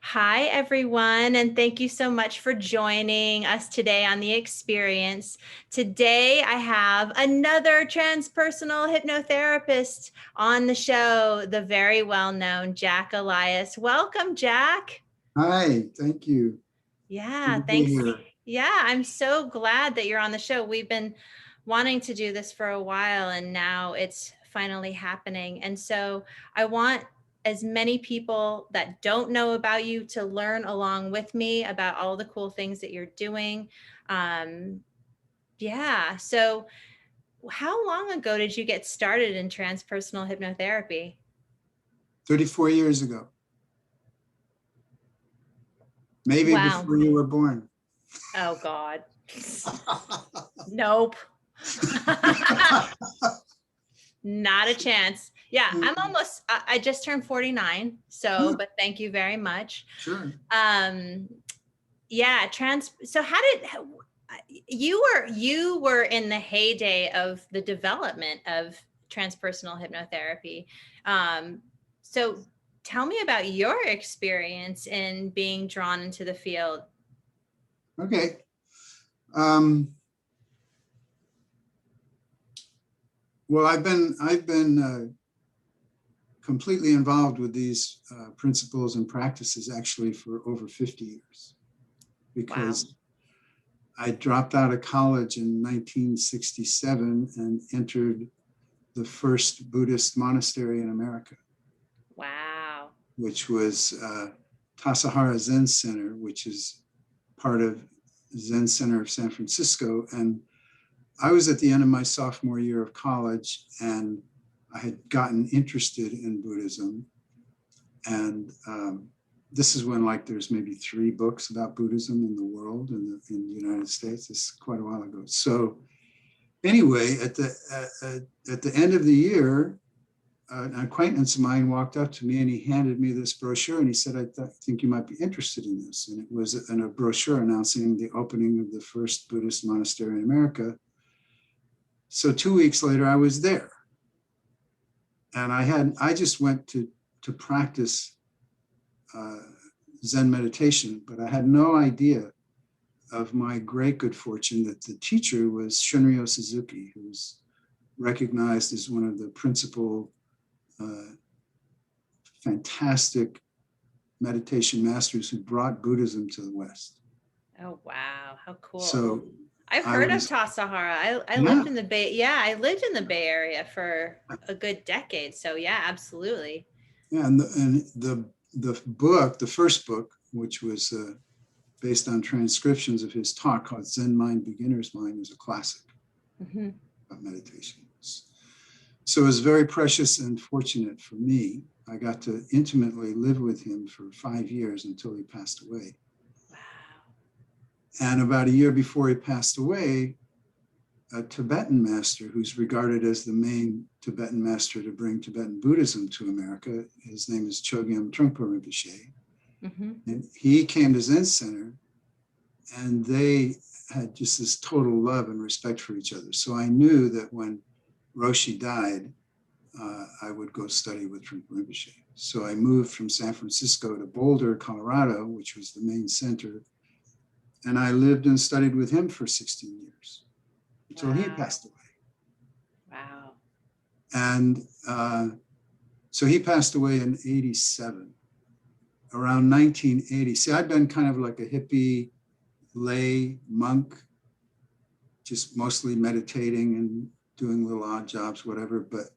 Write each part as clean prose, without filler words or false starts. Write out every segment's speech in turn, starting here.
Hi, everyone, and thank you so much for joining us today on The Experience. Today, I have another transpersonal hypnotherapist on the show, the very well-known Jack Elias. Welcome, Jack. Hi, thank you. Good Yeah, to be thanks. here. Yeah, I'm so glad that you're on the show. We've been wanting to do this for a while, and now it's finally happening. And so I want as many people that don't know about you to learn along with me about all the cool things that you're doing. Um, yeah. So, how long ago did you get started in transpersonal hypnotherapy? 34 years ago, maybe Wow. before you were born. Oh, God. Nope. Not a chance. Yeah, I just turned 49. So, but thank you very much. Sure. Um, yeah, so you were in the heyday of the development of transpersonal hypnotherapy. So tell me about your experience in being drawn into the field. Okay. Um, well, I've been completely involved with these principles and practices actually for over 50 years Wow. because I dropped out of college in 1967 and entered the first Buddhist monastery in America, Wow. which was Tassajara Zen Center, which is part of Zen Center of San Francisco. And I was at the end of my sophomore year of college, and I had gotten interested in Buddhism. And this is when there's maybe 3 books about Buddhism in the world, in the United States. This is quite a while ago. So anyway, at the end of the year, an acquaintance of mine walked up to me and he handed me this brochure and he said, I think you might be interested in this. And it was a brochure announcing the opening of the first Buddhist monastery in America. So 2 weeks later, I was there. And I just went to practice Zen meditation, but I had no idea of my great good fortune that the teacher was Shunryo Suzuki, who's recognized as one of the principal fantastic meditation masters who brought Buddhism to the West. Oh, wow. How cool. So I've I heard of was, Tassajara. I yeah, lived in the Bay. Yeah, I lived in the Bay Area for a good decade. So yeah, absolutely. yeah, and the book, the first book, which was based on transcriptions of his talk called Zen Mind, Beginner's Mind, is a classic Mhm. about meditation. So it was very precious and fortunate for me. I got to intimately live with him for 5 years until he passed away. Wow. And about a year before he passed away, a Tibetan master who's regarded as the main Tibetan master to bring Tibetan Buddhism to America, his name is Chogyam Trungpa Rinpoche. Mhm. And he came to Zen Center and they had just this total love and respect for each other. So I knew that when Roshi died, I would go study with Trungpa Rinpoche. So I moved from San Francisco to Boulder, Colorado, which was the main center. And I lived and studied with him for 16 years until he Wow. passed away. Wow. And so he passed away in 87, around 1980. See, I'd been kind of like a hippie lay monk, just mostly meditating and doing little odd jobs, whatever. But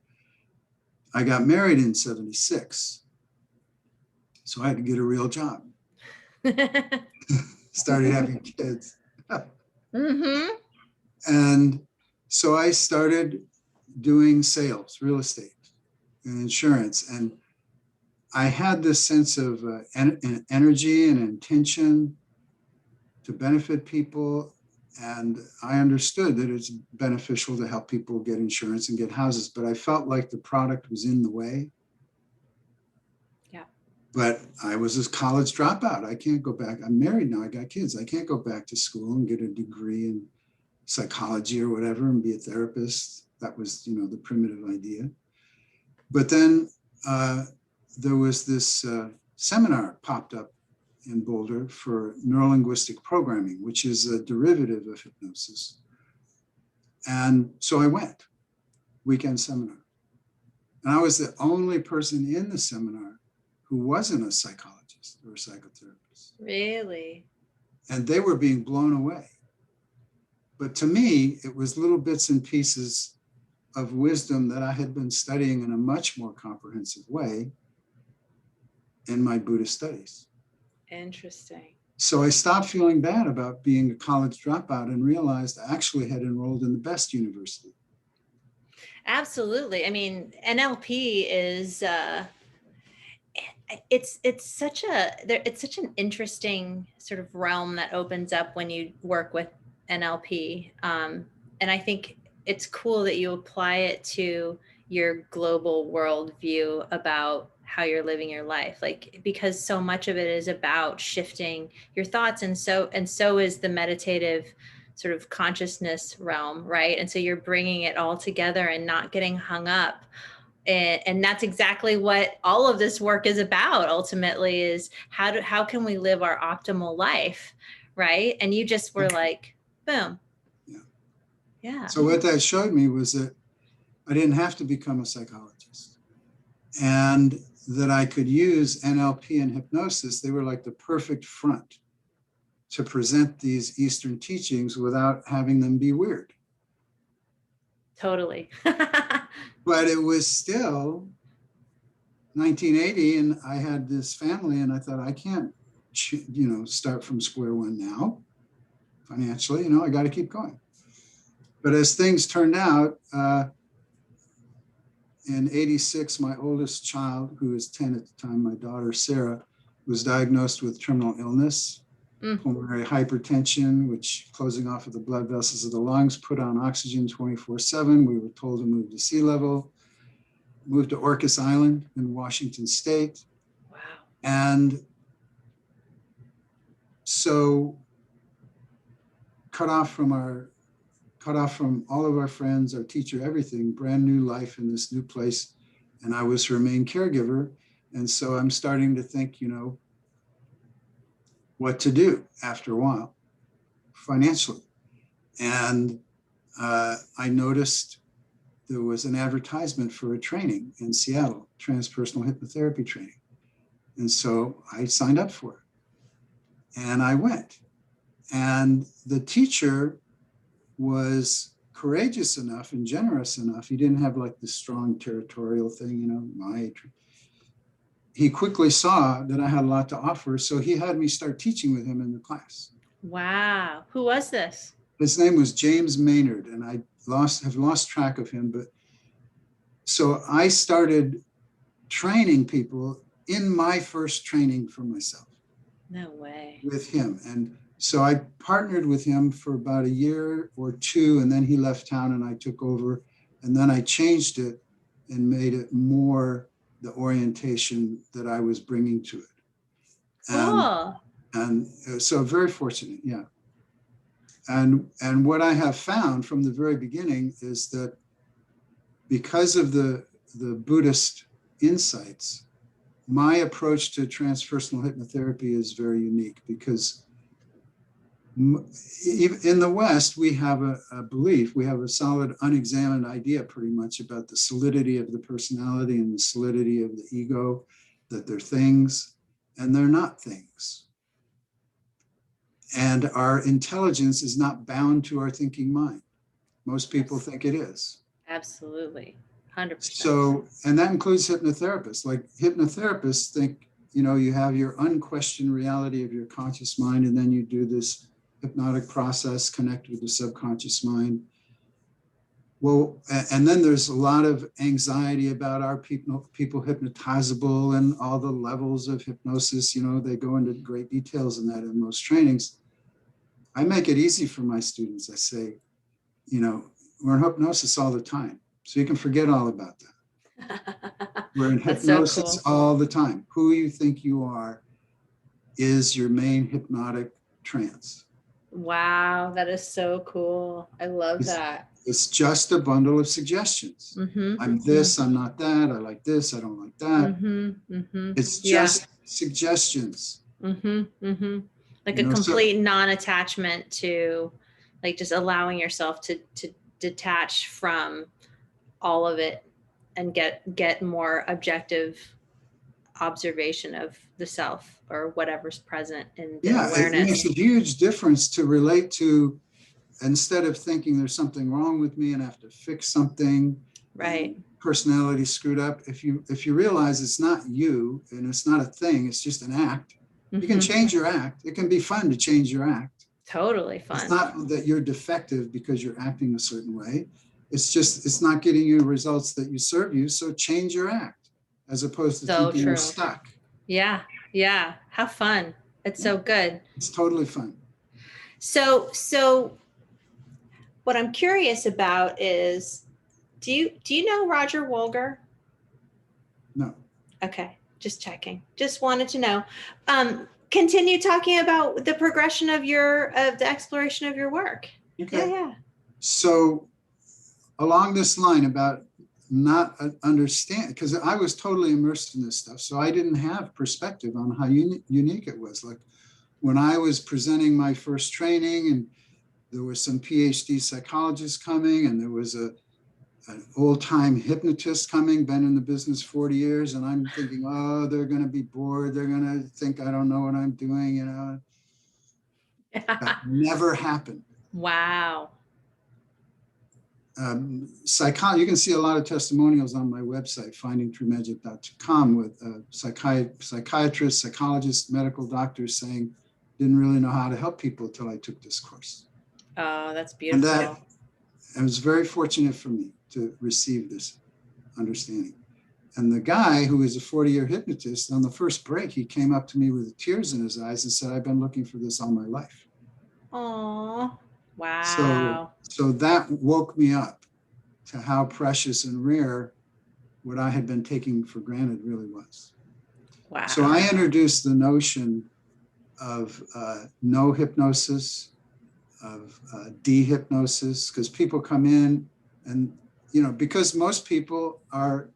I got married in 76. So I had to get a real job. Started having kids. Mhm. And so I started doing sales, real estate and insurance. And I had this sense of energy and intention to benefit people. And I understood that it's beneficial to help people get insurance and get houses, but I felt like the product was in the way. Yeah. But I was a college dropout. I can't go back. I'm married now. I got kids. I can't go back to school and get a degree in psychology or whatever and be a therapist. That was, the primitive idea. But then there was this seminar popped up in Boulder for neurolinguistic programming, which is a derivative of hypnosis. And so I went, weekend seminar. And I was the only person in the seminar who wasn't a psychologist or a psychotherapist. Really? And they were being blown away. But to me, it was little bits and pieces of wisdom that I had been studying in a much more comprehensive way in my Buddhist studies. Interesting. So I stopped feeling bad about being a college dropout and realized I actually had enrolled in the best university. Absolutely. I mean, NLP is it's such an interesting sort of realm that opens up when you work with NLP. And I think it's cool that you apply it to your global worldview about how you're living your life, like, because so much of it is about shifting your thoughts, and so is the meditative sort of consciousness realm, right? And so you're bringing it all together and not getting hung up. And that's exactly what all of this work is about ultimately, is how can we live our optimal life, right? And you just were like, boom. Yeah. Yeah. So what that showed me was that I didn't have to become a psychologist, and that I could use NLP and hypnosis. They were like the perfect front to present these Eastern teachings without having them be weird. Totally. But it was still 1980, and I had this family, and I thought, I can't, start from square one now financially. I got to keep going. But as things turned out, in 86, my oldest child, who was 10 at the time, my daughter Sarah, was diagnosed with terminal illness, pulmonary hypertension, which closing off of the blood vessels of the lungs, put on oxygen 24/7. We were told to move to sea level, moved to Orcas Island in Washington State. Wow. And so cut off from all of our friends, our teacher, everything, brand new life in this new place. And I was her main caregiver. And so I'm starting to think, what to do after a while financially. And I noticed there was an advertisement for a training in Seattle, transpersonal hypnotherapy training. And so I signed up for it and I went. And the teacher was courageous enough and generous enough. He didn't have like this strong territorial thing, he quickly saw that I had a lot to offer. So he had me start teaching with him in the class. Wow. Who was this? His name was James Maynard, and I have lost track of him. But so I started training people in my first training for myself. No way. With him. And so I partnered with him for about a year or two, and then he left town and I took over. And then I changed it and made it more the orientation that I was bringing to it. Cool. And so very fortunate, yeah. And what I have found from the very beginning is that because of the Buddhist insights, my approach to transpersonal hypnotherapy is very unique, because in the West, we have a belief, we have a solid, unexamined idea pretty much about the solidity of the personality and the solidity of the ego, that they're things, and they're not things. And our intelligence is not bound to our thinking mind. Most people think it is. Absolutely. 100%. So, and that includes hypnotherapists. Like hypnotherapists think, you have your unquestioned reality of your conscious mind, and then you do this hypnotic process connect with the subconscious mind. Well, and then there's a lot of anxiety about our people hypnotizable and all the levels of hypnosis. They go into great details in that in most trainings. I make it easy for my students. I say, we're in hypnosis all the time, so you can forget all about that. We're in hypnosis all the time. Who you think you are is your main hypnotic trance. Wow, that is so cool. I love that. It's just a bundle of suggestions. I'm this, I'm not that, I like this, I don't like that. It's just suggestions. Like You a know, so complete non-attachment to, like, just allowing yourself to detach from all of it and get more objective observation of the self or whatever's present in the yeah, it makes awareness. a huge difference to relate to, instead of thinking there's something wrong with me and I have to fix something and Right. personality screwed up. If you realize it's not you and it's not a thing, it's just an act, you can change your act. It can be fun to change your act. Totally It's fun. not that you're defective because you're acting a certain way. It's just, it's not getting you results that you serve you. So change your act as opposed to So thinking you're true. stuck. Yeah. Yeah. Have fun. It's Yeah, so good. it's totally fun. So what I'm curious about is, do you know Roger Wolger? No. Okay, just checking. Just wanted to know. Continue talking about the progression of the exploration of your work. Yeah, Okay. yeah. So along this line about not understand, because I was totally immersed in this stuff, so I didn't have perspective on how unique it was. Like when I was presenting my first training, and there was some PhD psychologists coming, and there was an old-time hypnotist coming, been in the business 40 years, and I'm thinking, oh, they're going to be bored. They're going to think I don't know what I'm doing. You know, that never happened. Wow. You can see a lot of testimonials on my website, findingtruemagic.com, with psychiatrists, psychologists, medical doctors saying, didn't really know how to help people until I took this course. Oh, that's And beautiful. that, it was very fortunate for me to receive this understanding. And the guy who is a 40-year hypnotist, on the first break, he came up to me with tears in his eyes and said, I've been looking for this all my life. Oh, So, wow. so that woke me up to how precious and rare what I had been taking for granted really was. Wow. So I introduced the notion of no hypnosis, of dehypnosis, because people come in and, you know, because most people are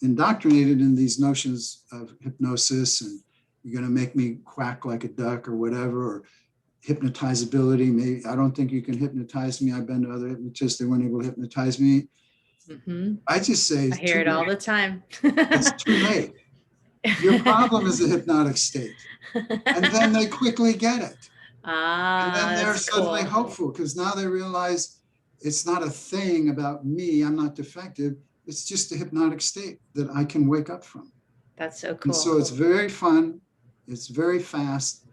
indoctrinated in these notions of hypnosis, and you're going to make me quack like a duck or whatever, or hypnotizability. Maybe I don't think you can hypnotize me. I've been to other hypnotists, they weren't able to hypnotize me. I just say I hear it all the time. it's too late. Your problem is a hypnotic state. And then they quickly get it. And then they're That's suddenly cool. hopeful because now they realize it's not a thing about me. I'm not defective. It's just a hypnotic state that I can wake up from. That's so And cool. so it's very fun. It's very fast.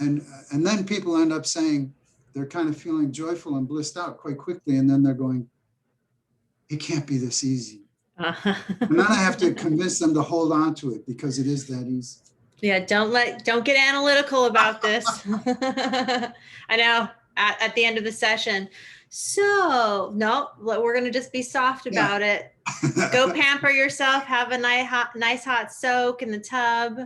And then people end up saying they're kind of feeling joyful and blissed out quite quickly. And then they're going, it can't be this easy. And then I have to convince them to hold on to it because it is that easy. Yeah, don't get analytical about this. I know at the end of the session. So no, we're going to just be soft about it. Go pamper yourself, have a nice hot soak in the tub.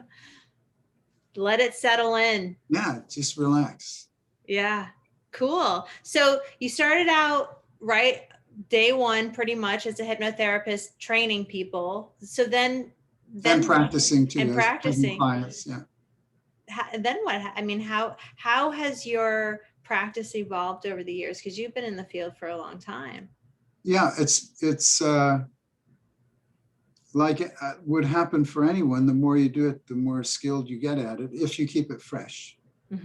Let it settle in. Yeah, just relax. Yeah, cool. So you started out, right, day one, pretty much as a hypnotherapist training people. So then practicing too, and practicing clients. Yeah. Then what? I mean, how has your practice evolved over the years? Because you've been in the field for a long time. Yeah, it's like it would happen for anyone. The more you do it, the more skilled you get at it, if you keep it fresh. I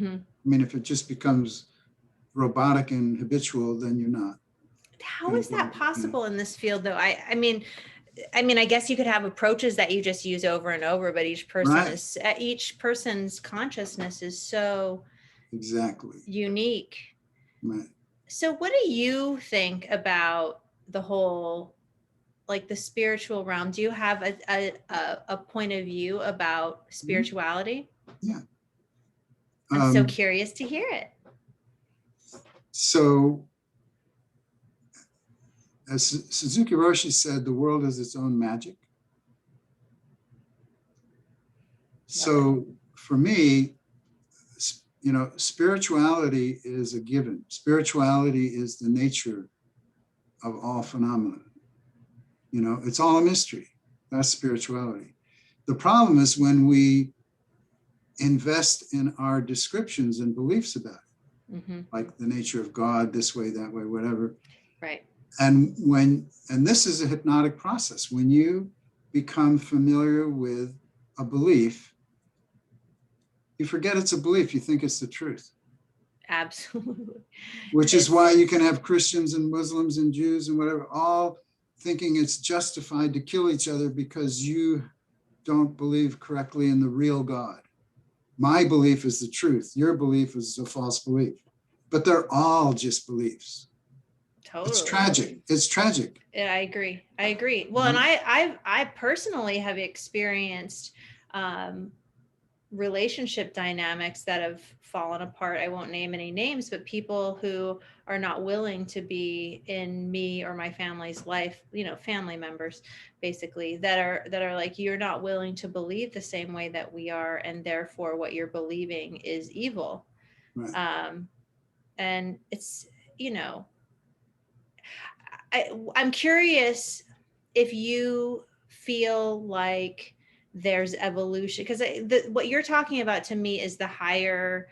mean, if it just becomes robotic and habitual, then you're not. How is that possible in this field, though? I mean, I guess you could have approaches that you just use over and over, but each person's consciousness is so exactly unique. right. So what do you think about the whole, like, the spiritual realm? Do you have a point of view about spirituality? Yeah. I'm so curious to hear it. So as Suzuki Roshi said, the world is its own magic. So for me, you know, spirituality is a given. Spirituality is the nature of all phenomena. You know, it's all a mystery. That's spirituality. The problem is when we invest in our descriptions and beliefs about it, Mm-hmm. like the nature of God, this way, that way, whatever. Right. And this is a hypnotic process. When you become familiar with a belief, you forget it's a belief. You think it's the truth. Absolutely. Which is why you can have Christians and Muslims and Jews and whatever, all thinking it's justified to kill each other because you don't believe correctly in the real God. My belief is the truth. Your belief is a false belief. But they're all just beliefs. Totally. It's tragic. It's tragic. Yeah, I agree. Well, and I personally have experienced relationship dynamics that have fallen apart. I won't name any names, but people who are not willing to be in me or my family's life, family members basically, that are like, you're not willing to believe the same way that we are, and therefore what you're believing is evil. Right. And it's, I'm curious if you feel like there's evolution, because what you're talking about to me is the higher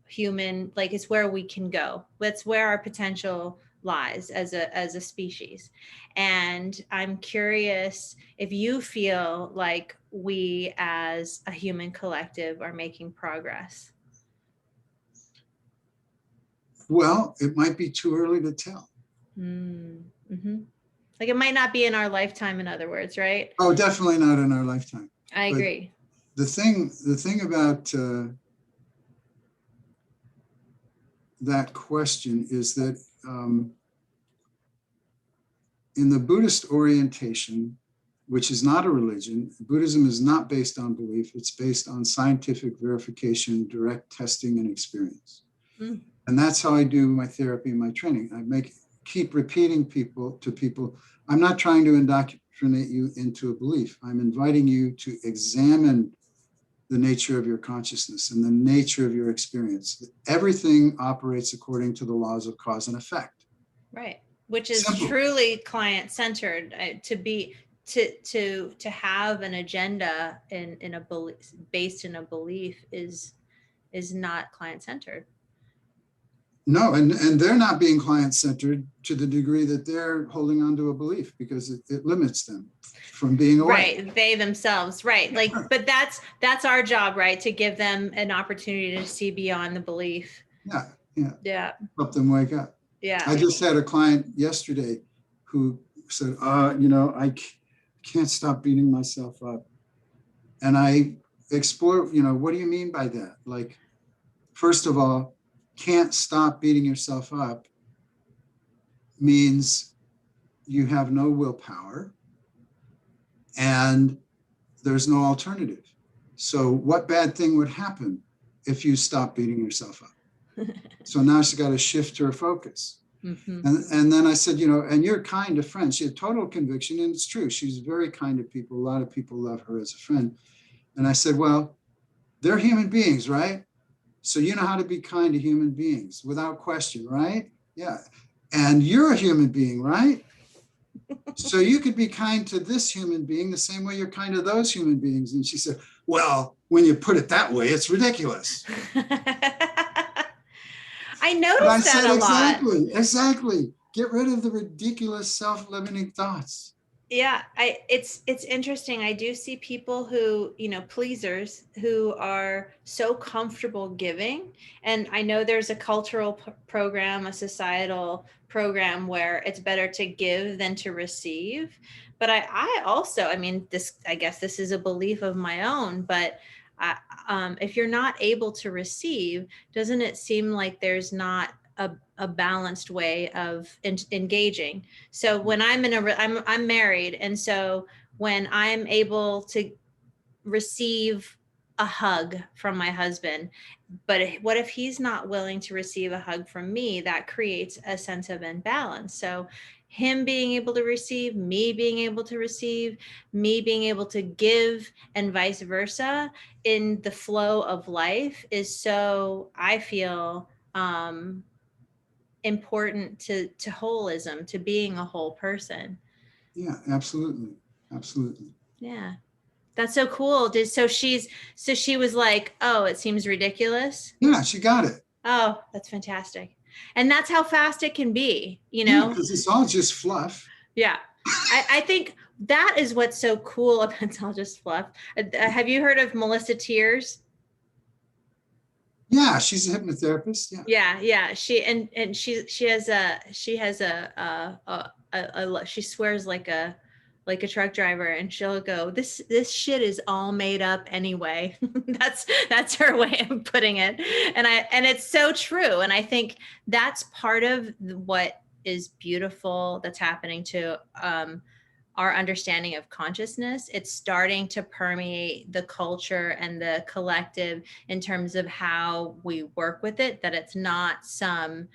human, like it's where we can go. That's where our potential lies as a species. And I'm curious if you feel like we as a human collective are making progress. Well, it might be too early to tell. Mm-hmm. Like it might not be in our lifetime, in other words, right? Oh, definitely not in our lifetime. I agree. The thing about that question is that in the Buddhist orientation, which is not a religion, Buddhism is not based on belief. It's based on scientific verification, direct testing, and experience. Mm. And that's how I do my therapy and my training. I keep repeating to people, I'm not trying to indoctrinate you into a belief. I'm inviting you to examine the nature of your consciousness and the nature of your experience. Everything operates according to the laws of cause and effect. Right. Which is simple. Truly client-centered. To have an agenda in a belief, based in a belief, is not client-centered. No, and they're not being client-centered to the degree that they're holding on to a belief, because it limits them from being awake. Right, they themselves, right. Like, but that's our job, right? To give them an opportunity to see beyond the belief. Yeah. Help them wake up. Yeah. I just had a client yesterday who said, I can't stop beating myself up. And I explore, what do you mean by that? Like, first of all, can't stop beating yourself up means you have no willpower and there's no alternative. So what bad thing would happen if you stop beating yourself up? So now she's got to shift her focus. Mm-hmm. And then I said, and you're kind to friends. She had total conviction, and it's true. She's very kind to people. A lot of people love her as a friend. And I said, well, they're human beings, right? So you know how to be kind to human beings without question, right? Yeah. And you're a human being, right? So you could be kind to this human being the same way you're kind to those human beings. And she said, well, when you put it that way, it's ridiculous. I noticed that a lot. Exactly. Get rid of the ridiculous self-limiting thoughts. Yeah, it's interesting. I do see people who, pleasers, who are so comfortable giving. And I know there's a cultural program, a societal program where it's better to give than to receive. But I also, I guess this is a belief of my own, but if you're not able to receive, doesn't it seem like there's not a balanced way of engaging? So when I'm married, and so when I'm able to receive a hug from my husband, but what if he's not willing to receive a hug from me? That creates a sense of imbalance. So him being able to receive, me being able to receive, me being able to give, and vice versa in the flow of life is so, I feel, important to holism, to being a whole person. Yeah, absolutely. Absolutely. Yeah. That's so cool. So she was like, oh, it seems ridiculous. Yeah, she got it. Oh, that's fantastic. And that's how fast it can be, you Yeah, know? because it's all just fluff. Yeah. I think that is what's so cool about it's all just fluff. Have you heard of Melissa Tears? Yeah, she's a hypnotherapist. Yeah. Yeah, yeah. She has she swears like a truck driver, and she'll go, this shit is all made up anyway. That's her way of putting it. And it's so true. And I think that's part of what is beautiful that's happening to our understanding of consciousness. It's starting to permeate the culture and the collective in terms of how we work with it, that it's not some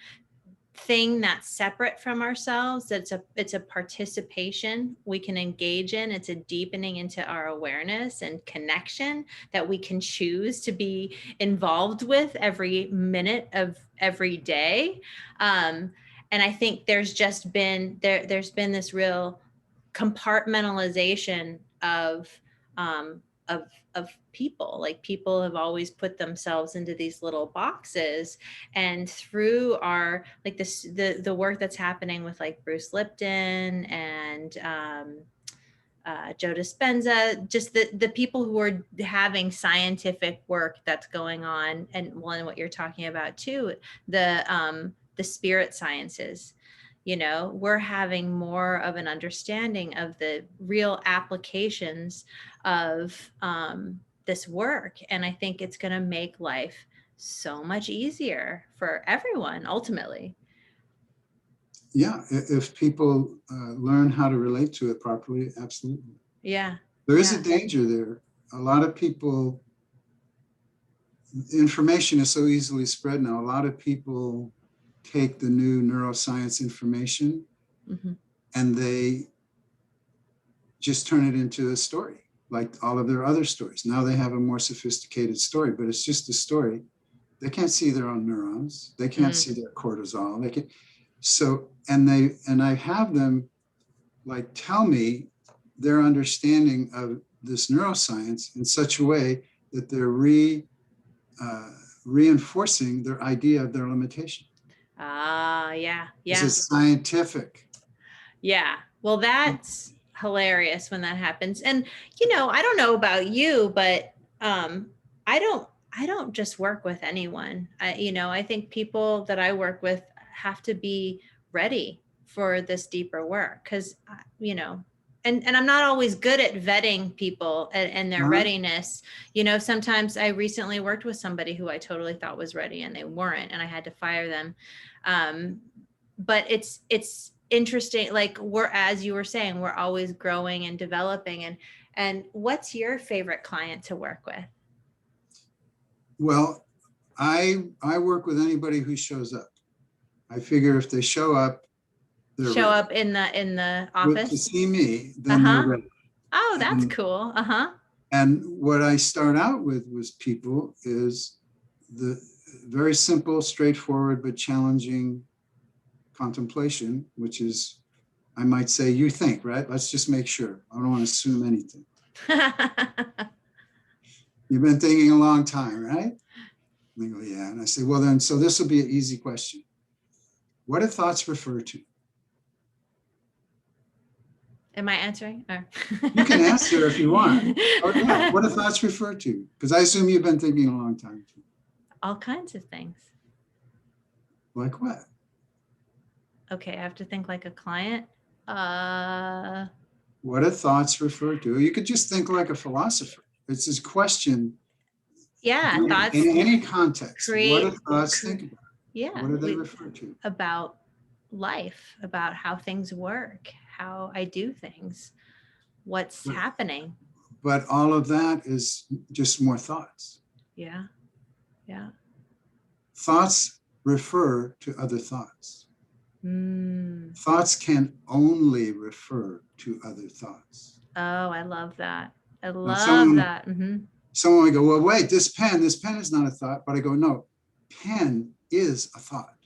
thing that's separate from ourselves. It's a participation we can engage in. It's a deepening into our awareness and connection that we can choose to be involved with every minute of every day. And I think there's been this real compartmentalization um, of people. Like, people have always put themselves into these little boxes, and through our like this the work that's happening with like Bruce Lipton and Joe Dispenza, just the people who are having scientific work that's going on, and one what you're talking about too, the spirit sciences. You know, we're having more of an understanding of the real applications of this work, and I think it's going to make life so much easier for everyone ultimately. Yeah, if people learn how to relate to it properly, absolutely. Yeah. There is a Yeah. danger there. A lot of people, information is so easily spread now. A lot of people take the new neuroscience information Mm-hmm. and they just turn it into a story, like all of their other stories. Now they have a more sophisticated story, but it's just a story. They can't see their own neurons. They can't Mm. see their cortisol. They can, so, and I have them like tell me their understanding of this neuroscience in such a way that they're reinforcing their idea of their limitation. Ah, yeah. Is Yeah. it scientific? Yeah. Well, that's hilarious when that happens. And I don't know about you, but I don't just work with anyone. I think people that I work with have to be ready for this deeper work, cuz and I'm not always good at vetting people and their Huh? readiness. Sometimes I recently worked with somebody who I totally thought was ready and they weren't, and I had to fire them. Um, but it's interesting, like, as you were saying, we're always growing and developing. And what's your favorite client to work with? Well, I work with anybody who shows up. I figure if they show up, they're Show ready. up in the To office? see me, then they're Uh-huh. ready. Oh, that's And cool. Uh-huh. and what I start out with people is the very simple, straightforward, but challenging contemplation, which is, I might say, you think, right? Let's just make sure. I don't want to assume anything. You've been thinking a long time, right? And they go, yeah. And I say, well, then, so this will be an easy question. What do thoughts refer to? Am I answering? Or... You can answer if you want. Oh, yeah. What do thoughts refer to? Because I assume you've been thinking a long time too. All kinds of things. Like what? Okay, I have to think like a client. Uh, What do thoughts refer to? You could just think like a philosopher. It's this question yeah, thoughts in any context. What do create, thoughts think about? yeah, What do they refer to? about life, about how things work, how I do things, what's But, happening. but all of that is just more thoughts. Yeah. Yeah. Thoughts refer to other thoughts. Mm. Thoughts can only refer to other thoughts. Oh, I love that. I Now, love that. Mm-hmm. someone would go, well, wait, this pen is not a thought. But I go, no, pen is a thought.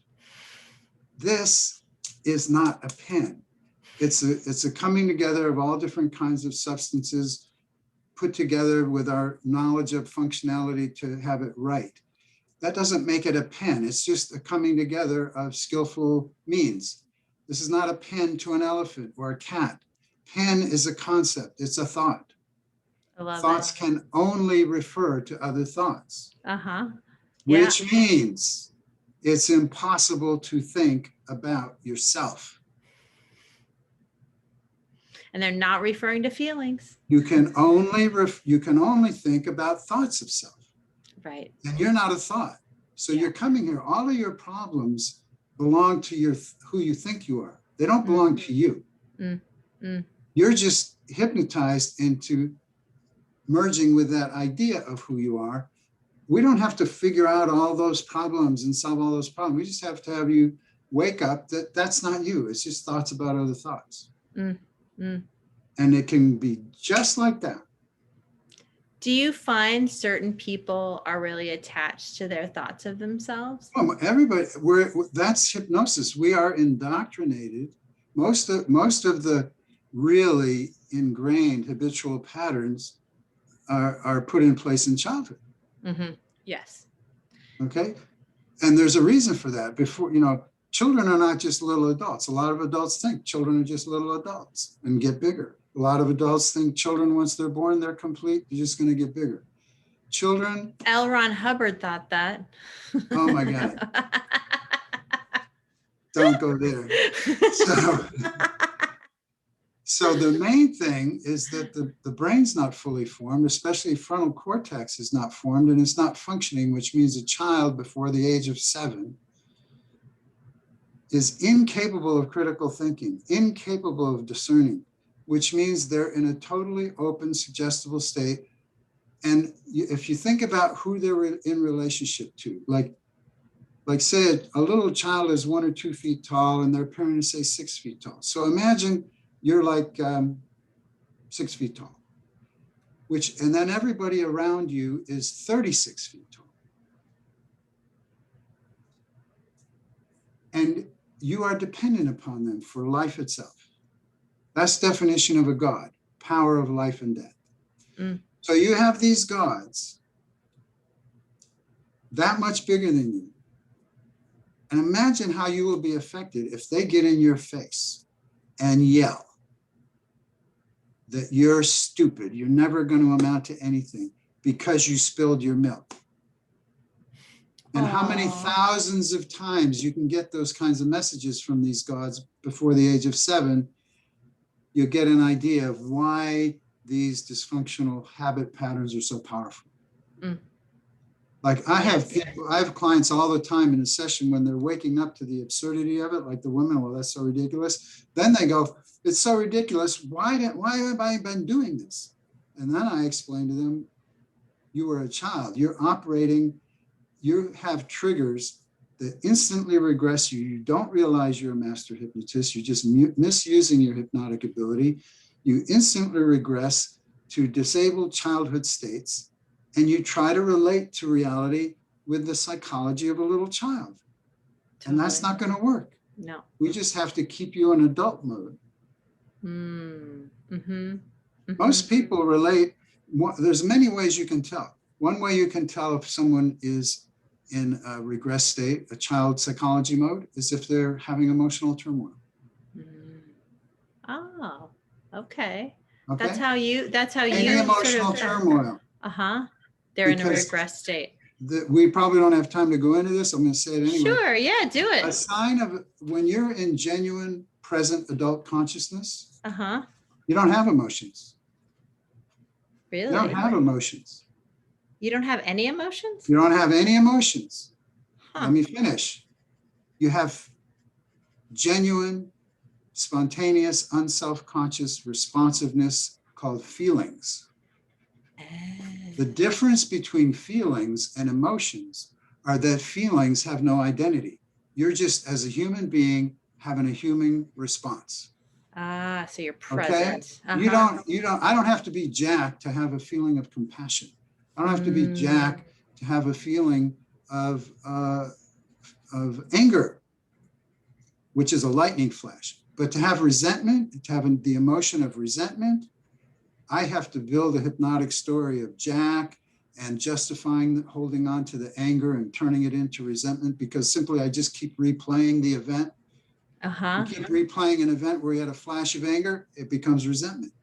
This is not a pen. It's a coming together of all different kinds of substances put together with our knowledge of functionality to have it right. That doesn't make it a pen. It's just a coming together of skillful means. This is not a pen to an elephant or a cat. Pen is a concept. It's a thought. I love Thoughts it. can only refer to other thoughts, Yeah. which means it's impossible to think about yourself. And they're not referring to feelings. You can only think about thoughts of self. Right. And you're not a thought. So you're coming here. All of your problems belong to who you think you are. They don't belong to you. You're just hypnotized into merging with that idea of who you are. We don't have to figure out all those problems and solve all those problems. We just have to have you wake up that that's not you. It's just thoughts about other thoughts. And it can be just like that. Do you find certain people are really attached to their thoughts of themselves? Well, everybody, that's hypnosis. We are indoctrinated. Most of the really ingrained habitual patterns are put in place in childhood. Yes. Okay. And there's a reason for that. Before, children are not just little adults. A lot of adults think children are just little adults and get bigger. A lot of adults think children, once they're born, they're complete. They're just going to get bigger. Children. L. Ron Hubbard thought that. Oh my God. Don't go there. So the main thing is that the brain's not fully formed, especially frontal cortex is not formed and it's not functioning, which means a child before the age of 7 is incapable of critical thinking, incapable of discerning, which means they're in a totally open, suggestible state. And if you think about who they're in relationship to, like say a little child is 1 or 2 feet tall and their parent is say 6 feet tall. So imagine you're like 6 feet tall, and then everybody around you is 36 feet tall. And you are dependent upon them for life itself. That's the definition of a God, power of life and death. So you have these gods that much bigger than you. And imagine how you will be affected if they get in your face and yell that you're stupid, you're never going to amount to anything because you spilled your milk. And how many thousands of times you can get those kinds of messages from these gods before the age of 7, you get an idea of why these dysfunctional habit patterns are so powerful. Like I have clients all the time in a session when they're waking up to the absurdity of it, like the women, well, that's so ridiculous. Then they go, it's so ridiculous. Why have I been doing this? And then I explain to them, you were a child. You have triggers that instantly regress you. You don't realize you're a master hypnotist. You're just misusing your hypnotic ability. You instantly regress to disabled childhood states, and you try to relate to reality with the psychology of a little child. Totally. And that's not going to work. No. We just have to keep you in adult mode. Most people relate. There's many ways you can tell. One way you can tell if someone is in a regress state, a child psychology mode, is if they're having emotional turmoil. Oh, okay. Okay. That's how Any you emotional turmoil. They're in a regress state. We probably don't have time to go into this. I'm going to say it anyway. Sure, yeah, do it. A sign of when you're in genuine present adult consciousness, you don't have emotions. Really? You don't have emotions. You don't have any emotions? You don't have any emotions. Let me finish. You have genuine, spontaneous, unself-conscious responsiveness called feelings. The difference between feelings and emotions are that feelings have no identity. You're just, as a human being, having a human response. So you're present. Okay? I don't have to be Jack to have a feeling of compassion. I don't have to be Jack to have a feeling of anger, which is a lightning flash. But to have resentment, to have the emotion of resentment, I have to build a hypnotic story of Jack and justifying holding on to the anger and turning it into resentment, because simply I just keep replaying the event. You keep replaying an event where you had a flash of anger, it becomes resentment.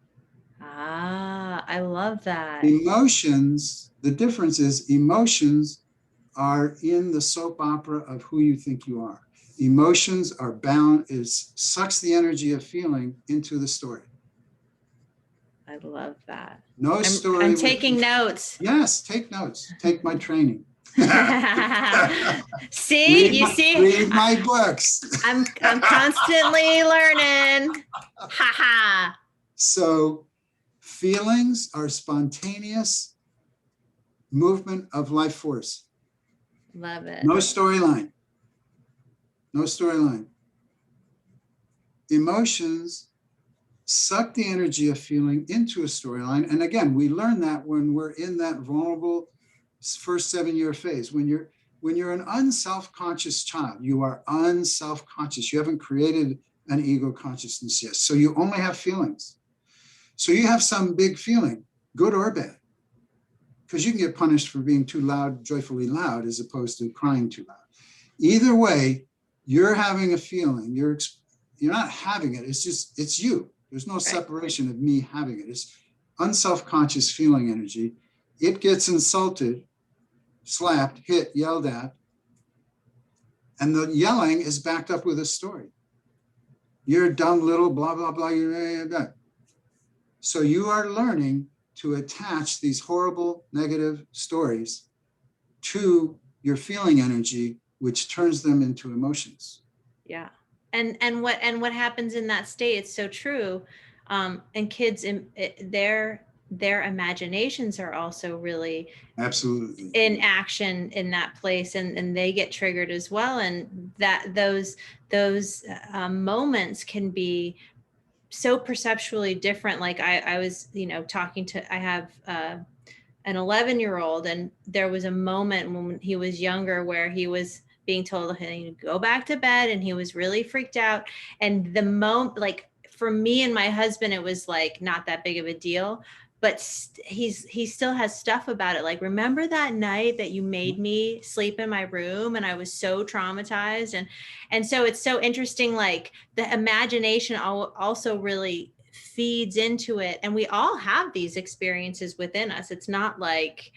Ah, I love that. Emotions, the difference is emotions are in the soap opera of who you think you are. Emotions are bound, it sucks the energy of feeling into the story. I love that. No story. I'm taking notes. Yes, take notes. Take my training. See, you see, read my books. I'm constantly learning. Ha ha. So feelings are spontaneous movement of life force. Love it. No storyline. No storyline. Emotions suck the energy of feeling into a storyline. And again, we learn that when we're in that vulnerable first 7-year phase. When you're an unself-conscious child, you are unself-conscious. You haven't created an ego consciousness yet. So you only have feelings. So you have some big feeling, good or bad, because you can get punished for being too loud, joyfully loud, as opposed to crying too loud. Either way, you're having a feeling. You're not having it. It's you. There's no separation of me having it. It's unself-conscious feeling energy. It gets insulted, slapped, hit, yelled at, and the yelling is backed up with a story. You're a dumb little blah, blah, blah. So you are learning to attach these horrible negative stories to your feeling energy, which turns them into emotions. Yeah. And what happens in that state, it's so true. And kids, their imaginations are also really absolutely in action in that place, and they get triggered as well. And that those moments can be so perceptually different. Like I was, talking to, I have an 11-year-old, and there was a moment when he was younger where he was being told to go back to bed, and he was really freaked out. And the moment, like for me and my husband, it was like not that big of a deal, but he still has stuff about it. Like, remember that night that you made me sleep in my room and I was so traumatized. And so it's so interesting, like the imagination also really feeds into it, and we all have these experiences within us. It's not like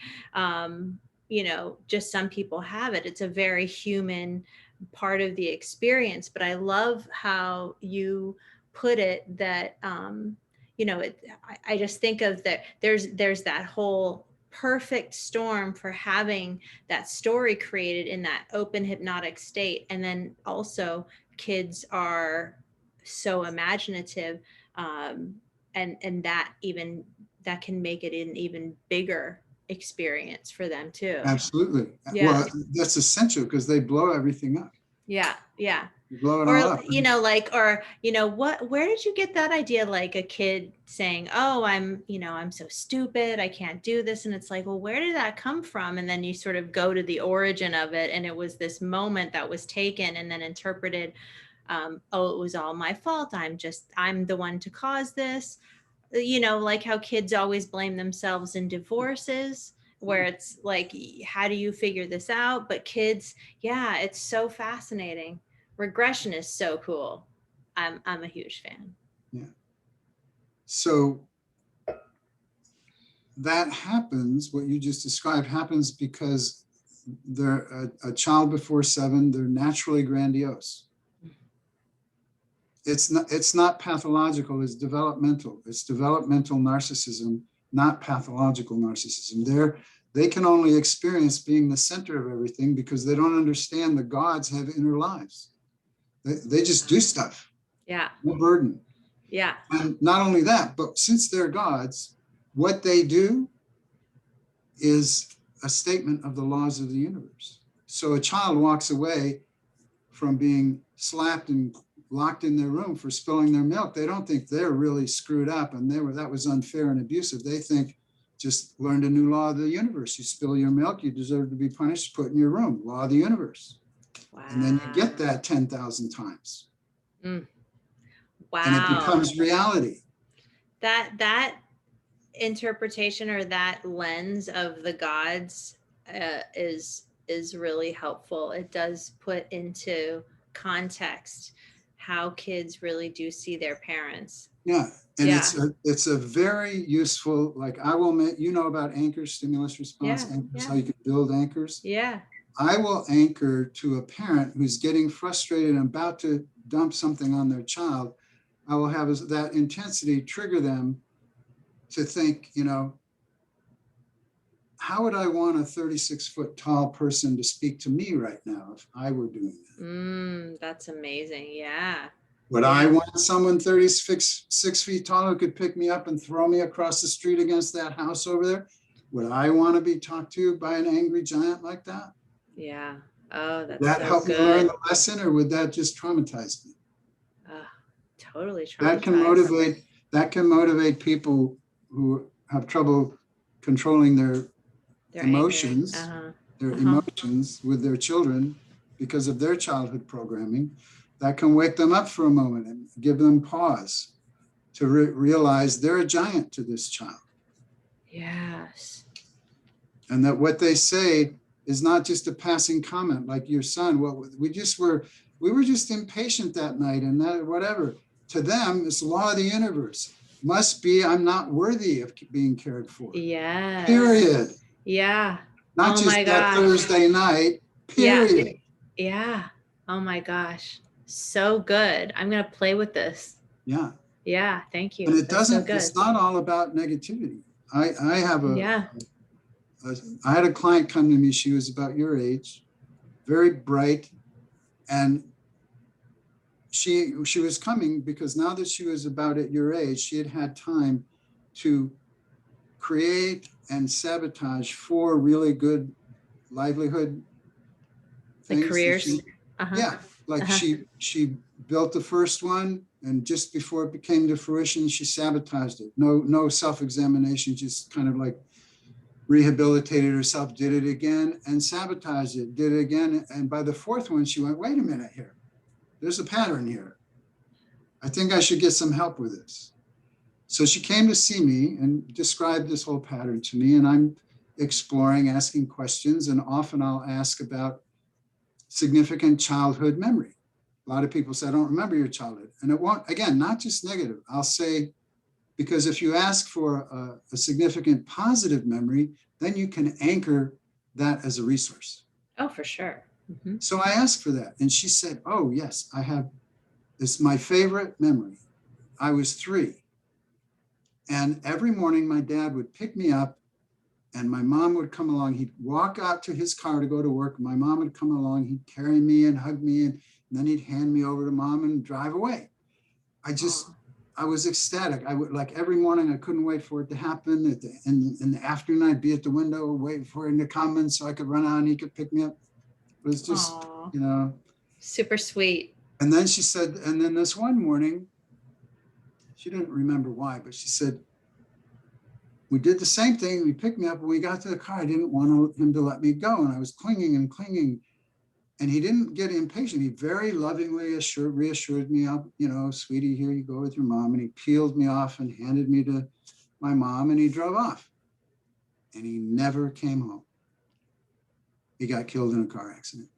just some people have it. It's a very human part of the experience. But I love how you put it, that I just think of that there's that whole perfect storm for having that story created in that open hypnotic state. And then also kids are so imaginative, and that can make it an even bigger experience for them too. Absolutely. Yeah. Well, that's essential because they blow everything up. Yeah. You blow it Or all up. where did you get that idea? Like a kid saying, oh, I'm so stupid, I can't do this. And it's like, well, where did that come from? And then you sort of go to the origin of it, and it was this moment that was taken and then interpreted. Oh, it was all my fault. I'm the one to cause this. Like how kids always blame themselves in divorces, where it's like, how do you figure this out? But kids, yeah, it's so fascinating. Regression is so cool. I'm a huge fan. Yeah. So that happens, what you just described happens because they're a child before 7, they're naturally grandiose. It's not pathological, it's developmental. It's developmental narcissism, not pathological narcissism. They can only experience being the center of everything because they don't understand the gods have inner lives. They just do stuff. Yeah. No burden. Yeah. And not only that, but since they're gods, what they do is a statement of the laws of the universe. So a child walks away from being slapped and locked in their room for spilling their milk. They don't think they're really screwed up and that was unfair and abusive. They think, just learned a new law of the universe. You spill your milk, you deserve to be punished, put in your room, law of the universe. Wow. And then you get that 10,000 times. Mm. Wow. And it becomes reality. That interpretation or that lens of the gods is really helpful. It does put into context how kids really do see their parents. Yeah, and Yeah, it's a very useful, like I will make, you know about anchors, stimulus response yeah, anchors, how yeah, you can build anchors. yeah. I will anchor to a parent who's getting frustrated and about to dump something on their child. I will have that intensity trigger them to think, you know, how would I want a 36-foot tall person to speak to me right now if I were doing that? That's amazing. Yeah, Would I yeah, want someone 36 feet tall who could pick me up and throw me across the street against that house over there? Would I want to be talked to by an angry giant like that? yeah. Oh, Would that's that so help me learn good. the lesson, or would that just traumatize me? Oh, totally That can traumatized. motivate, that can motivate people who have trouble controlling Their anger. emotions, Uh-huh. their Uh-huh. emotions with their children because of their childhood programming. That can wake them up for a moment and give them pause to realize they're a giant to this child, Yes. and that what they say is not just a passing comment like your son. What we were just impatient that night, and that whatever. To them, it's the law of the universe. Must be I'm not worthy of being cared for. Yes. Period. Yeah. Not Oh my just that gosh. Thursday night. Yeah. Period. Yeah. Oh my gosh. So good. I'm going to play with this. Yeah. Yeah. Thank And you. it That's so doesn't, good. it's not all about negativity. I have Yeah. I had a client come to me, she was about your age, very bright, and she was coming because now that she was about at your age, she had had time to create and sabotage 4 really good livelihood Like things that careers. she, Uh-huh. yeah, like Uh-huh. she built the first one, and just before it became to fruition, she sabotaged it. No self-examination, just kind of like rehabilitated herself, did it again and sabotaged it, did it again. And by the 4th one, she went, wait a minute here. There's a pattern here. I think I should get some help with this. So she came to see me and described this whole pattern to me. And I'm exploring, asking questions. And often I'll ask about significant childhood memory. A lot of people say, I don't remember your childhood. And it won't, again, not just negative. I'll say, because if you ask for a significant positive memory, then you can anchor that as a resource. Oh, for sure. Mm-hmm. So I asked for that. And she said, oh, yes, I have. It's my favorite memory. I was 3. And every morning my dad would pick me up and my mom would come along. He'd walk out to his car to go to work. My mom would come along. He'd carry me and hug me. And then he'd hand me over to mom and drive away. Oh. I was ecstatic. I would, like, every morning, I couldn't wait for it to happen. In the afternoon, I'd be at the window waiting for him to come in so I could run out and he could pick me up. It was just, Oh. you know. Super sweet. And then she said, and then this one morning, she didn't remember why, but she said, we did the same thing. We picked me up and we got to the car. I didn't want him to let me go. And I was clinging and clinging. And he didn't get impatient. He very lovingly reassured me, you know, sweetie, here you go with your mom. And he peeled me off and handed me to my mom and he drove off. And he never came home. He got killed in a car accident.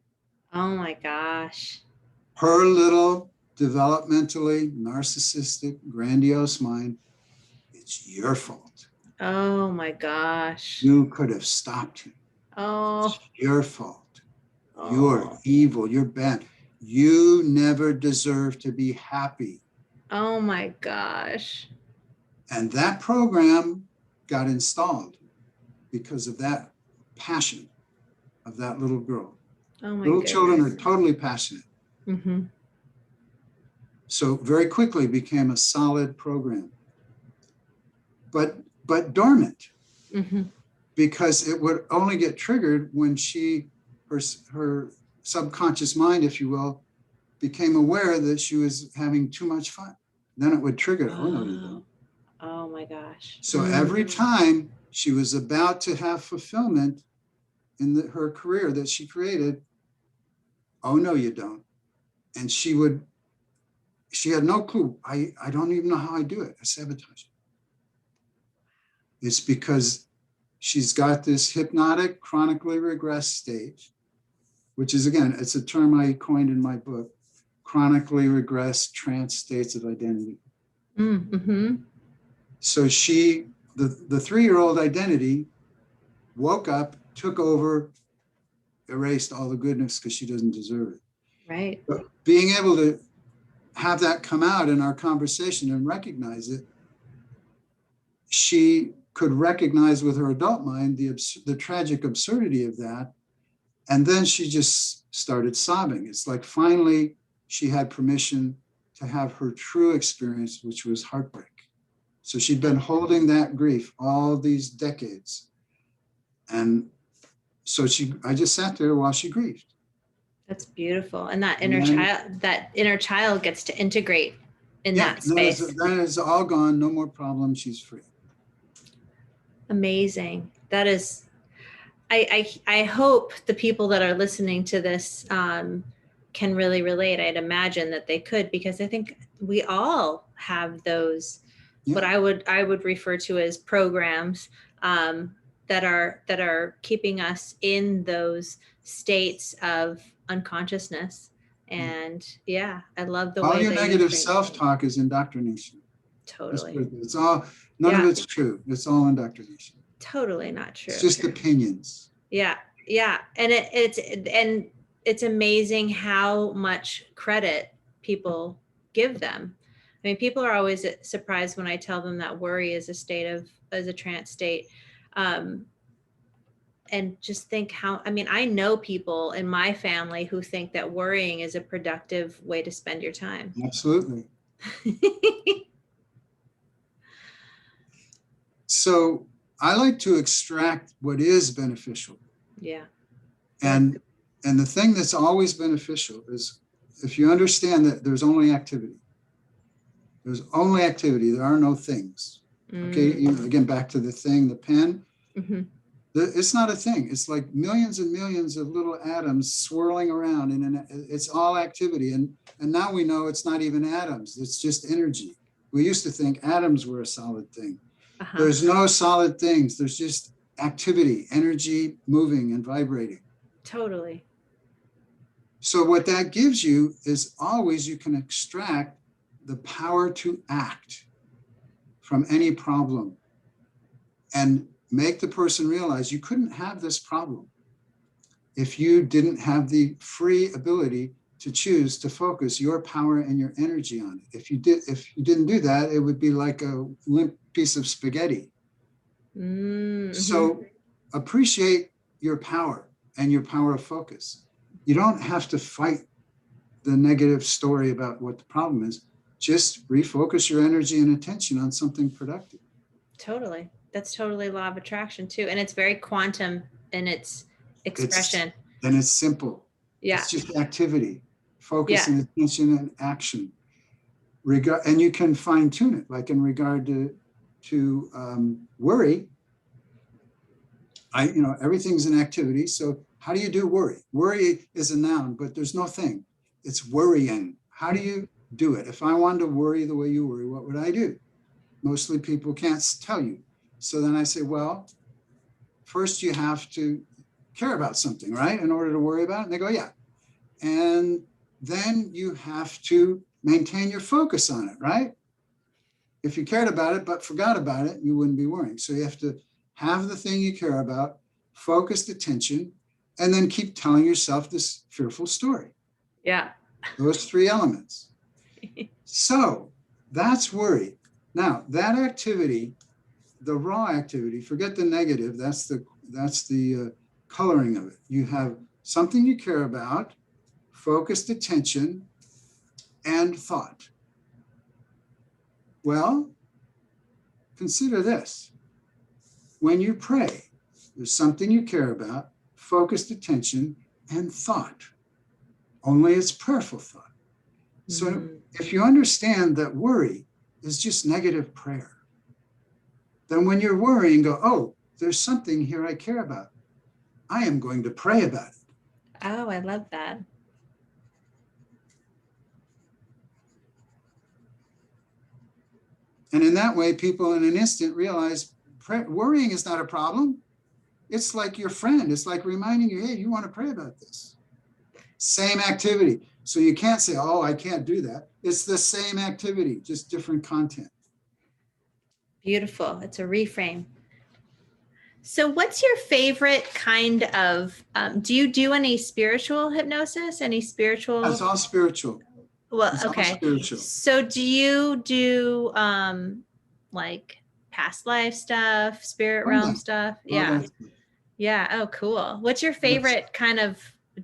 Oh my gosh. Her little developmentally narcissistic, grandiose mind, it's your fault. Oh my gosh. You could have stopped him. Oh. It's your fault. You're Oh. evil. You're bad. You never deserve to be happy. Oh my gosh. And that program got installed because of that passion of that little girl. Oh my Little children are goodness. totally passionate. Mm-hmm. So very quickly became a solid program, but dormant, Mm-hmm. because it would only get triggered when her subconscious mind, if you will, became aware that she was having too much fun. Then it would trigger, oh no, you don't. Oh my gosh. So every time she was about to have fulfillment in her career that she created, oh no, you don't. And she had no clue. I don't even know how I do it. I sabotage it. It's because she's got this hypnotic, chronically regressed state, which is, again, it's a term I coined in my book, chronically regressed trance states of identity. Mm-hmm. So the 3-year-old identity woke up, took over, erased all the goodness because she doesn't deserve it. Right. But being able to have that come out in our conversation and recognize it, she could recognize with her adult mind the tragic absurdity of that. And then she just started sobbing. It's like finally she had permission to have her true experience, which was heartbreak. So she'd been holding that grief all these decades. And so I just sat there while she grieved. That's beautiful. And that And inner child gets to integrate in yeah, that space. that is all gone. No more problem. She's free. Amazing. That is, I hope the people that are listening to this can really relate. I'd imagine that they could, because I think we all have those, what I would refer to as programs that are keeping us in those states of unconsciousness. And I love the All way your that negative self-talk is indoctrination. Totally. It's all, none of it's true. It's all indoctrination. Totally not true. It's just opinions. Yeah. And it's amazing how much credit people give them. I mean, people are always surprised when I tell them that worry is a trance state. And just think I know people in my family who think that worrying is a productive way to spend your time. Absolutely. So I like to extract what is beneficial. Yeah. And the thing that's always beneficial is if you understand that there's only activity. There's only activity. There are no things. Okay. Again, back to the thing, the pen. Mm-hmm. It's not a thing. It's like millions and millions of little atoms swirling around, and it's all activity. And now we know it's not even atoms. It's just energy. We used to think atoms were a solid thing. Uh-huh. There's no solid things. There's just activity, energy moving and vibrating. Totally. So what that gives you is always you can extract the power to act from any problem and make the person realize you couldn't have this problem if you didn't have the free ability to choose to focus your power and your energy on it. If you didn't do that, it would be like a limp piece of spaghetti. Mm-hmm. So appreciate your power and your power of focus. You don't have to fight the negative story about what the problem is. Just refocus your energy and attention on something productive. Totally. That's totally law of attraction too. And it's very quantum in its expression. And it's simple. Yeah. It's just activity, focus and attention and action. And you can fine tune it, like in regard to worry. Everything's an activity. So how do you do worry? Worry is a noun, but there's no thing. It's worrying. How do you do it? If I wanted to worry the way you worry, what would I do? Mostly people can't tell you. So then I say, well, first you have to care about something, right? In order to worry about it. And they go, yeah. And then you have to maintain your focus on it, right? If you cared about it, but forgot about it, you wouldn't be worrying. So you have to have the thing you care about, focused attention, and then keep telling yourself this fearful story. Yeah. Those 3 elements. So that's worry. Now that activity, the raw activity, forget the negative, that's the coloring of it. You have something you care about, focused attention, and thought. Well, consider this. When you pray, there's something you care about, focused attention, and thought. Only it's prayerful thought. So if you understand that worry is just negative prayer, then when you're worrying, go, oh, there's something here I care about. I am going to pray about it. Oh, I love that. And in that way, people in an instant realize Worrying is not a problem. It's like your friend. It's like reminding you, hey, you want to pray about this. Same activity. So you can't say, oh, I can't do that. It's the same activity, just different content. Beautiful. It's a reframe. So what's your favorite kind of, do you do any spiritual hypnosis? Any spiritual? It's all spiritual. Well, It's all okay. spiritual. So do you do like past life stuff, spirit Oh, realm yeah. stuff? Oh, Yeah. that's- Yeah. Oh, cool. What's your favorite kind of,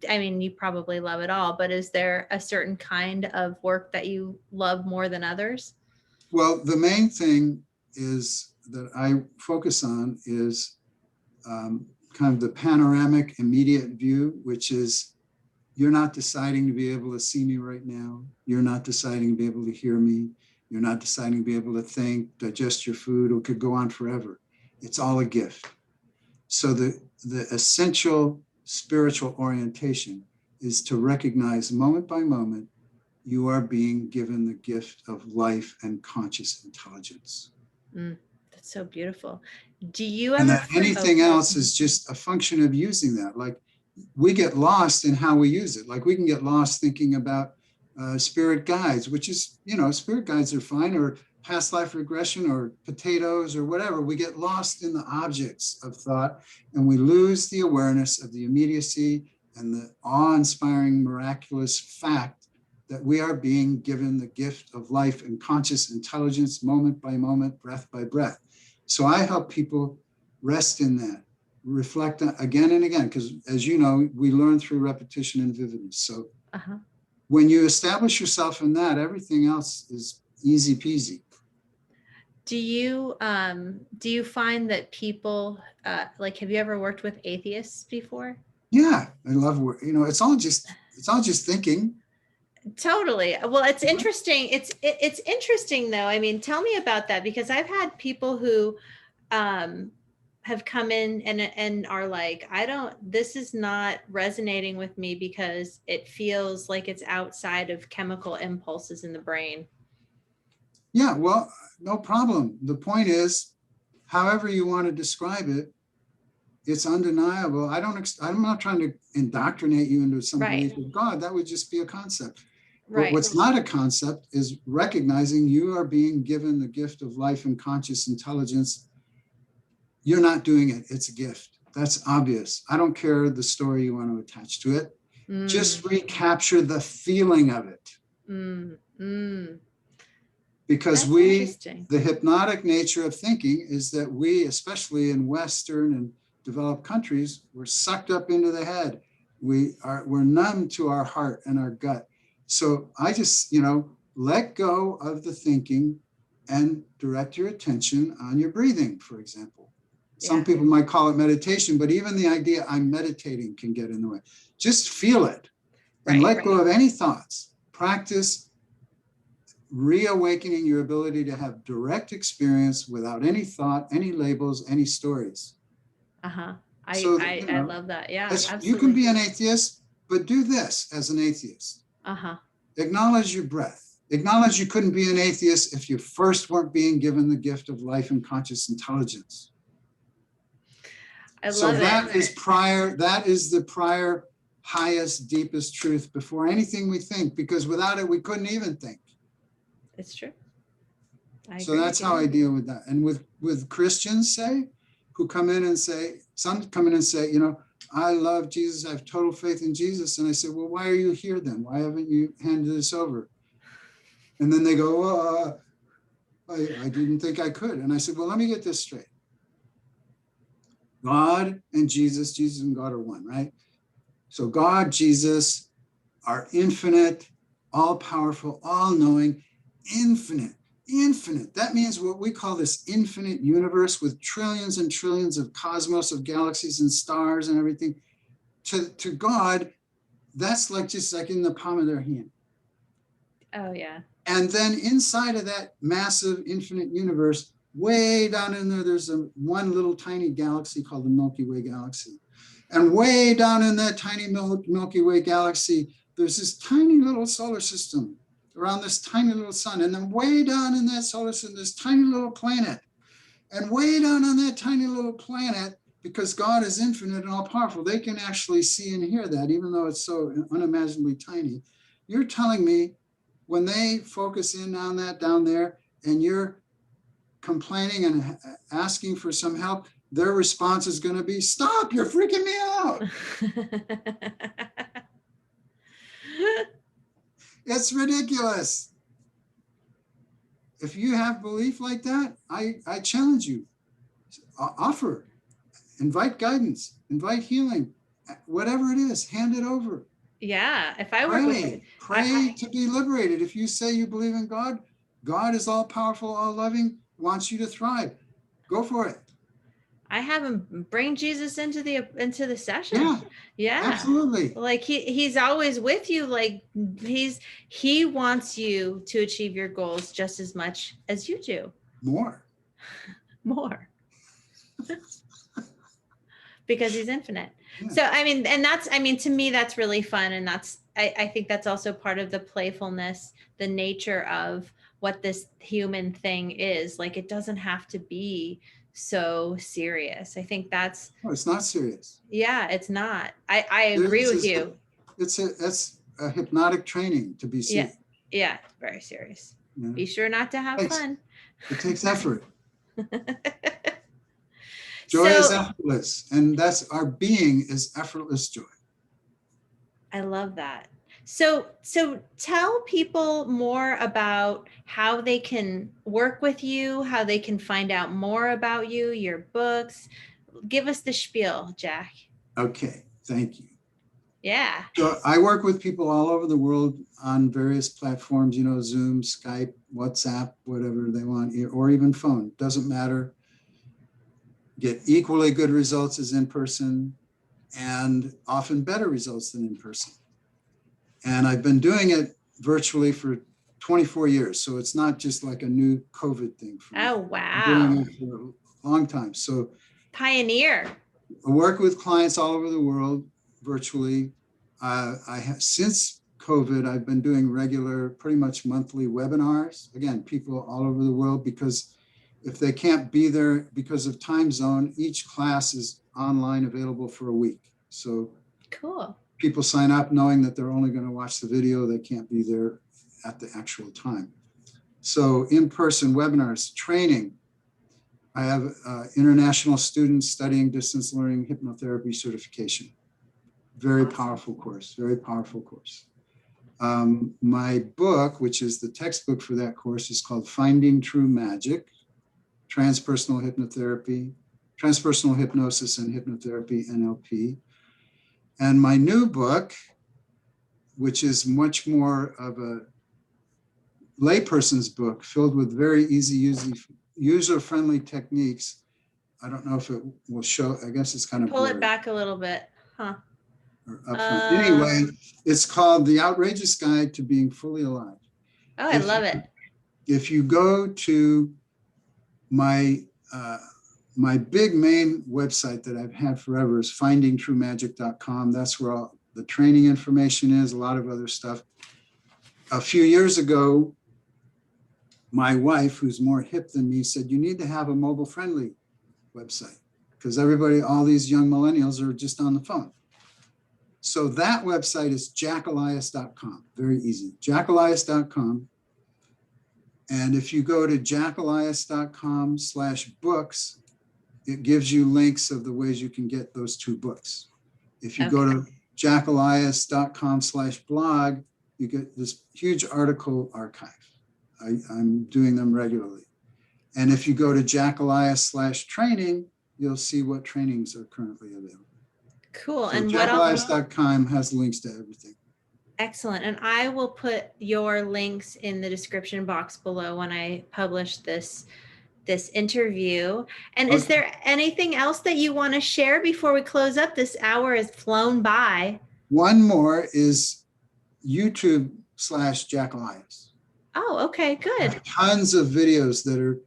I mean, you probably love it all, but is there a certain kind of work that you love more than others? Well, the main thing is that I focus on is kind of the panoramic immediate view, which is you're not deciding to be able to see me right now. You're not deciding to be able to hear me. You're not deciding to be able to think, digest your food, or could go on forever. It's all a gift. So the essential spiritual orientation is to recognize moment by moment, you are being given the gift of life and conscious intelligence. That's so beautiful. Do you And ever that anything else is just a function of using that. Like we get lost in how we use it. Like we can get lost thinking about spirit guides, which is, spirit guides are fine, or past life regression or potatoes or whatever. We get lost in the objects of thought and we lose the awareness of the immediacy and the awe-inspiring, miraculous fact that we are being given the gift of life and conscious intelligence moment by moment, breath by breath. So I help people rest in that, reflect on, again and again, because as you know, we learn through repetition and vividness. So when you establish yourself in that, everything else is easy peasy. Do you find that people like, have you ever worked with atheists before? Yeah, I love, it's all just thinking. Totally. Well, it's interesting. It's interesting though. I mean, tell me about that, because I've had people who have come in and are like, this is not resonating with me because it feels like it's outside of chemical impulses in the brain. Yeah, well, no problem. The point is, however you want to describe it, it's undeniable. I'm not trying to indoctrinate you into some belief of God. That would just be a concept. But what's not a concept is recognizing you are being given the gift of life and conscious intelligence. You're not doing it. It's a gift. That's obvious. I don't care the story you want to attach to it. Just recapture the feeling of it. Because the hypnotic nature of thinking is that we, especially in Western and developed countries, we're sucked up into the head. We're numb to our heart and our gut. So I just, let go of the thinking and direct your attention on your breathing, for example. Some people might call it meditation, but even the idea I'm meditating can get in the way. Just feel it and let go of any thoughts. Practice reawakening your ability to have direct experience without any thought, any labels, any stories. I love that. Yeah, absolutely. You can be an atheist, but do this as an atheist. Acknowledge your breath. Acknowledge you couldn't be an atheist if you first weren't being given the gift of life and conscious intelligence. So that is the prior, highest, deepest truth before anything we think, because without it, we couldn't even think. It's true. So that's how I deal with that. And with Christians, who come in and say, some come in and say, I love Jesus. I have total faith in Jesus. And I say, well, why are you here then? Why haven't you handed this over? And then they go, well, I didn't think I could. And I said, well, let me get this straight. God and Jesus and God are one, right? So God, Jesus are infinite, all-powerful, all-knowing, infinite. That means what we call this infinite universe with trillions and trillions of cosmos, of galaxies and stars and everything. To God, that's just like in the palm of their hand. Oh, yeah. And then inside of that massive infinite universe, way down in there, there's one little tiny galaxy called the Milky Way galaxy. And way down in that tiny Milky Way galaxy, there's this tiny little solar system around this tiny little sun. And then way down in that solar system, this tiny little planet. And way down on that tiny little planet, because God is infinite and all powerful, they can actually see and hear that, even though it's so unimaginably tiny. You're telling me when they focus in on that down there and you're complaining and asking for some help, their response is going to be, stop, you're freaking me out. It's ridiculous. If you have belief like that, I challenge you. Offer, invite guidance, invite healing, whatever it is, hand it over. Yeah, if I work with Pray to be liberated. If you say you believe in God, God is all powerful, all loving, wants you to thrive. Go for it. I have him bring Jesus into the session. Yeah, Yeah. absolutely. Like he's always with you. Like he wants you to achieve your goals just as much as you do. More. Because he's infinite. Yeah. So, I mean, and to me, that's really fun. And I think that's also part of the playfulness, the nature of what this human thing is. Like, it doesn't have to be so serious. I think that's. No, it's not serious. Yeah, it's not. I agree with you. That's a hypnotic training to be serious. Yeah, very serious. Yeah. Be sure not to have fun. It takes effort. Joy is effortless, and that's our being is effortless joy. I love that. So tell people more about how they can work with you, how they can find out more about you, your books. Give us the spiel, Jack. Okay, thank you. Yeah. So I work with people all over the world on various platforms, Zoom, Skype, WhatsApp, whatever they want, or even phone, doesn't matter. Get equally good results as in person and often better results than in person. And I've been doing it virtually for 24 years. So it's not just like a new COVID thing for me. Oh, wow. I'm doing it for a long time. So pioneer. I work with clients all over the world virtually. Since COVID, I've been doing regular, pretty much monthly webinars. Again, people all over the world, because if they can't be there because of time zone, each class is online available for a week. So cool. People sign up knowing that they're only going to watch the video. They can't be there at the actual time. So in-person webinars, training. I have international students studying distance learning hypnotherapy certification. Very powerful course, very powerful course. My book, which is the textbook for that course, is called Finding True Magic, Transpersonal Hypnotherapy, Transpersonal Hypnosis and Hypnotherapy, NLP. And my new book, which is much more of a layperson's book, filled with very easy, user-friendly techniques. I don't know if it will show, I guess it's kind of Pull blurry. it back a little bit. Huh. Anyway, it's called The Outrageous Guide to Being Fully Alive. Oh, I love it. If you go to my big main website that I've had forever is findingtruemagic.com. That's where all the training information is, a lot of other stuff. A few years ago, my wife, who's more hip than me, said, you need to have a mobile-friendly website because everybody, all these young millennials are just on the phone. So that website is jackelias.com. Very easy, jackelias.com. And if you go to jackelias.com/books, it gives you links of the ways you can get those two books. If you go to jackelias.com/blog, you get this huge article archive. I'm doing them regularly. And if you go to jackelias/training, you'll see what trainings are currently available. Cool. So and jackelias.com has links to everything. Excellent. And I will put your links in the description box below when I publish this interview. And is there anything else that you want to share before we close up? This hour has flown by. One more is YouTube/jackelias. Oh, okay, good. Tons of videos that are,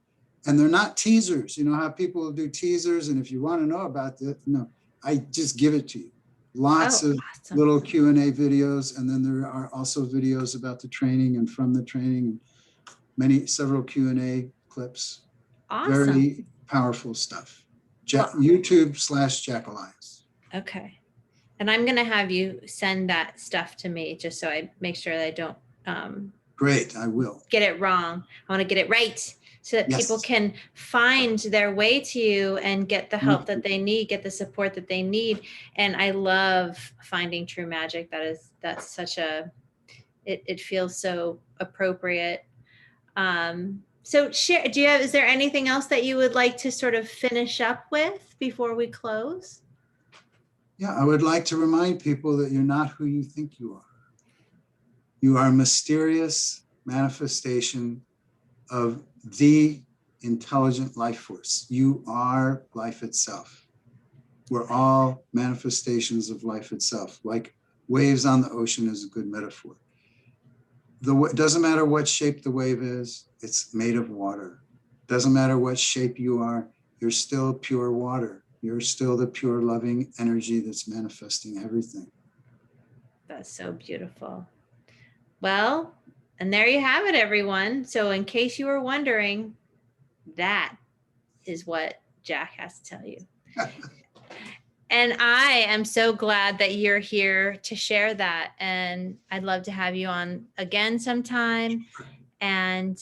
and they're not teasers. You know how people do teasers, and if you want to know about that, no, I just give it to you. Lots of little Q&A videos, and then there are also videos about the training and from the training, and several Q&A clips. Awesome. powerful stuff. Well, YouTube/Jack Elias. okay. And I'm going to have you send that stuff to me just so I make sure that I don't Great, I will. get it wrong. I want to get it right so that people Yes. can find their way to you and get the help that they need, get the support that they need. And I love finding true magic. That's such a, it feels so appropriate. So share, is there anything else that you would like to sort of finish up with before we close? Yeah, I would like to remind people that you're not who you think you are. You are a mysterious manifestation of the intelligent life force. You are life itself. We're all manifestations of life itself. Like waves on the ocean is a good metaphor. It doesn't matter what shape the wave is, it's made of water. Doesn't matter what shape you are, you're still pure water. You're still the pure loving energy that's manifesting everything. That's so beautiful. Well, and there you have it, everyone. So in case you were wondering, that is what Jack has to tell you. And I am so glad that you're here to share that. And I'd love to have you on again sometime. And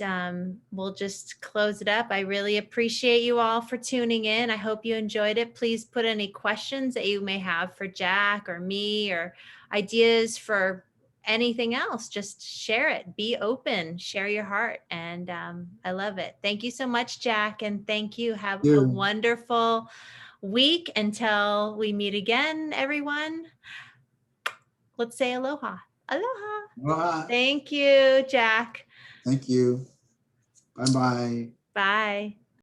we'll just close it up. I really appreciate you all for tuning in. I hope you enjoyed it. Please put any questions that you may have for Jack or me, or ideas for anything else. Just share it. Be open. Share your heart. And I love it. Thank you so much, Jack. And thank you. Have a wonderful week until we meet again, everyone. Let's say aloha. Aloha. Aloha. Thank you, Jack. Thank you. Bye-bye. Bye.